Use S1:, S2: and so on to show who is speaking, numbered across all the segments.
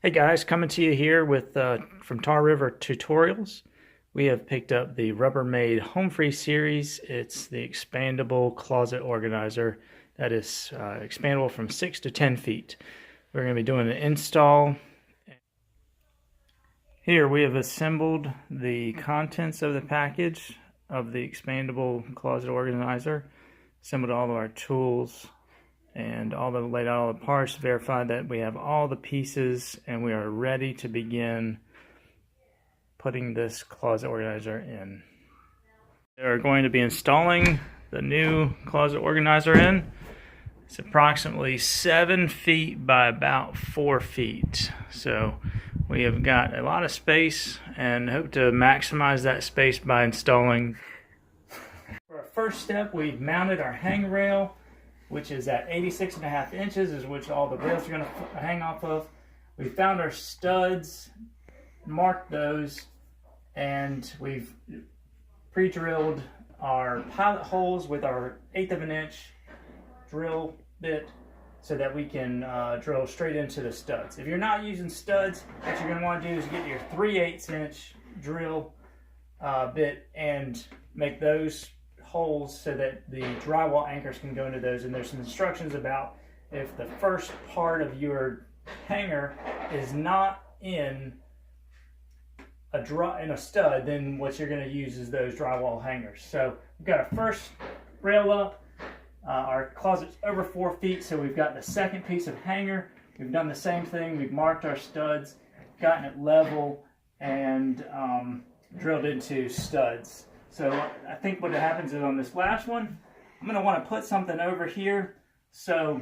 S1: Hey guys, coming to you here with from Tar River Tutorials. We have picked up the Rubbermaid Home Free series. It's the expandable closet organizer that is expandable from 6 to 10 feet. We're going to be doing an install. Here we have assembled the contents of the package of the expandable closet organizer, assembled all of our tools, and laid out all the parts, verified that we have all the pieces, and we are ready to begin putting this closet organizer in. We are going to be installing the new closet organizer in. It's approximately 7 feet by about 4 feet. So we have got a lot of space and hope to maximize that space by installing. For our first step, we've mounted our hang rail, which is at 86.5 inches, is which all the rails are going to hang off of. We found our studs, marked those, and we've pre-drilled our pilot holes with our 1/8 of an inch drill bit so that we can drill straight into the studs. If you're not using studs, what you're going to want to do is get your 3/8 inch drill bit and make those holes so that the drywall anchors can go into those. And there's some instructions about if the first part of your hanger is not in a stud, then what you're going to use is those drywall hangers. So we've got our first rail up. Our closet's over 4 feet, so we've got the second piece of hanger. We've done the same thing. We've marked our studs, gotten it level, and drilled into studs. So I think what happens is on this last one, I'm going to want to put something over here. So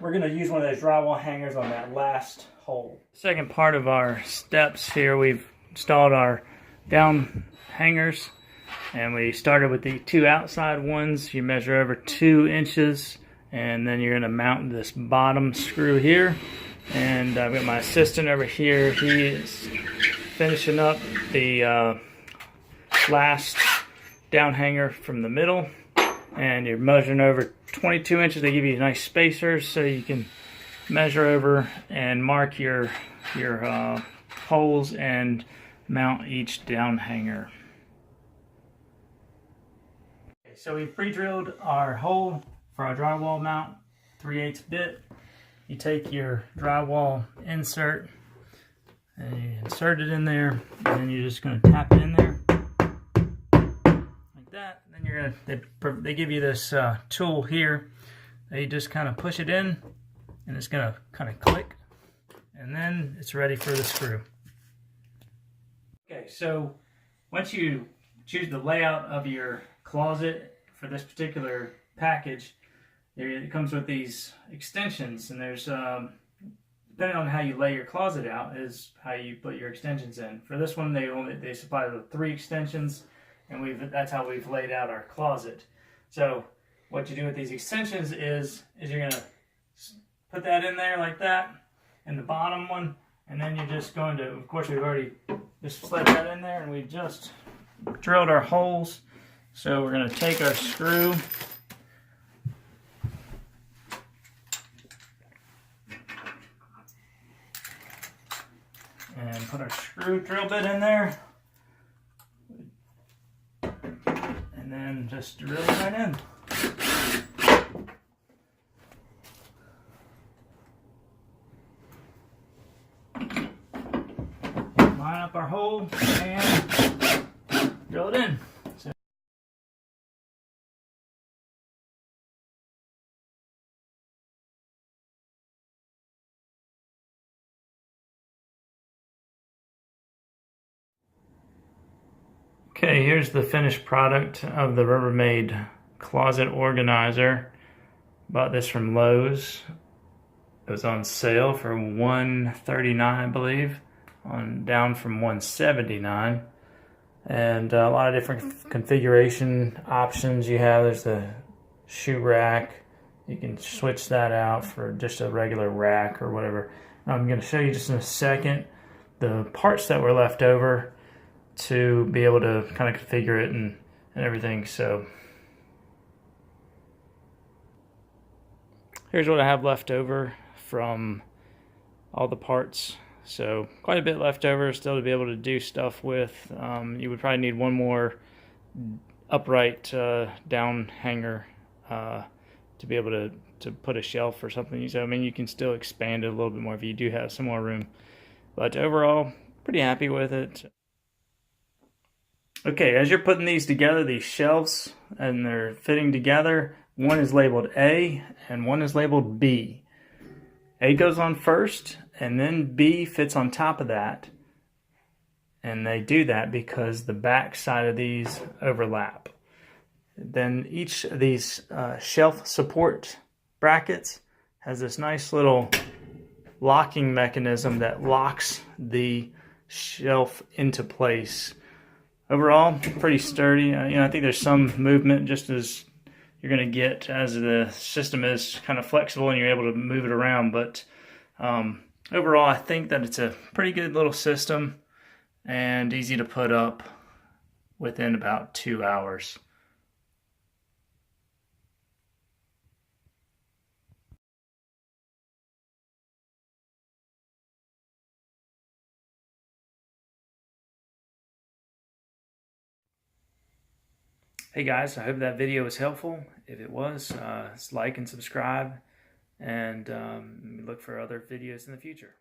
S1: we're going to use one of those drywall hangers on that last hole. Second part of our steps here, we've installed our down hangers. And we started with the 2 outside ones. You measure over 2 inches. And then you're going to mount this bottom screw here. And I've got my assistant over here. He is finishing up the last down hanger from the middle, and you're measuring over 22 inches. They give you nice spacers so you can measure over and mark your holes and mount each down hanger. Okay, so we pre-drilled our hole for our drywall mount, 3/8 bit. You take your drywall insert and you insert it in there, and then you're just going to tap it in there. That, then you're gonna, they give you this tool here that you just kind of push it in, and it's gonna kind of click, and then it's ready for the screw. Okay, so once you choose the layout of your closet for this particular package, it comes with these extensions, and there's depending on how you lay your closet out is how you put your extensions in. For this one, they supply the 3 extensions. And that's how we've laid out our closet. So what you do with these extensions is you're going to put that in there like that, in the bottom one, and then you're just going to, of course we've already just slid that in there, and we've just drilled our holes. So we're going to take our screw and put our screw drill bit in there. And then just drill it right in. Line up our hole and drill it in. So okay, here's the finished product of the Rubbermaid closet organizer. Bought this from Lowe's. It was on sale for $139, I believe, down from $179. And a lot of different configuration options you have. There's the shoe rack. You can switch that out for just a regular rack or whatever. I'm going to show you just in a second the parts that were left over to be able to kind of configure it and everything. So here's what I have left over from all the parts So quite a bit left over still to be able to do stuff with. You would probably need one more upright down hanger to be able to put a shelf or something. So I mean, you can still expand it a little bit more if you do have some more room. But overall, pretty happy with it. Okay, as you're putting these together, these shelves, and they're fitting together, one is labeled A and one is labeled B. A goes on first, and then B fits on top of that. And they do that because the back side of these overlap. Then each of these shelf support brackets has this nice little locking mechanism that locks the shelf into place. Overall, pretty sturdy. I think there's some movement just as you're going to get as the system is kind of flexible and you're able to move it around. But overall, I think that it's a pretty good little system and easy to put up within about 2 hours. Hey guys, I hope that video was helpful. If it was, like and subscribe, and look for other videos in the future.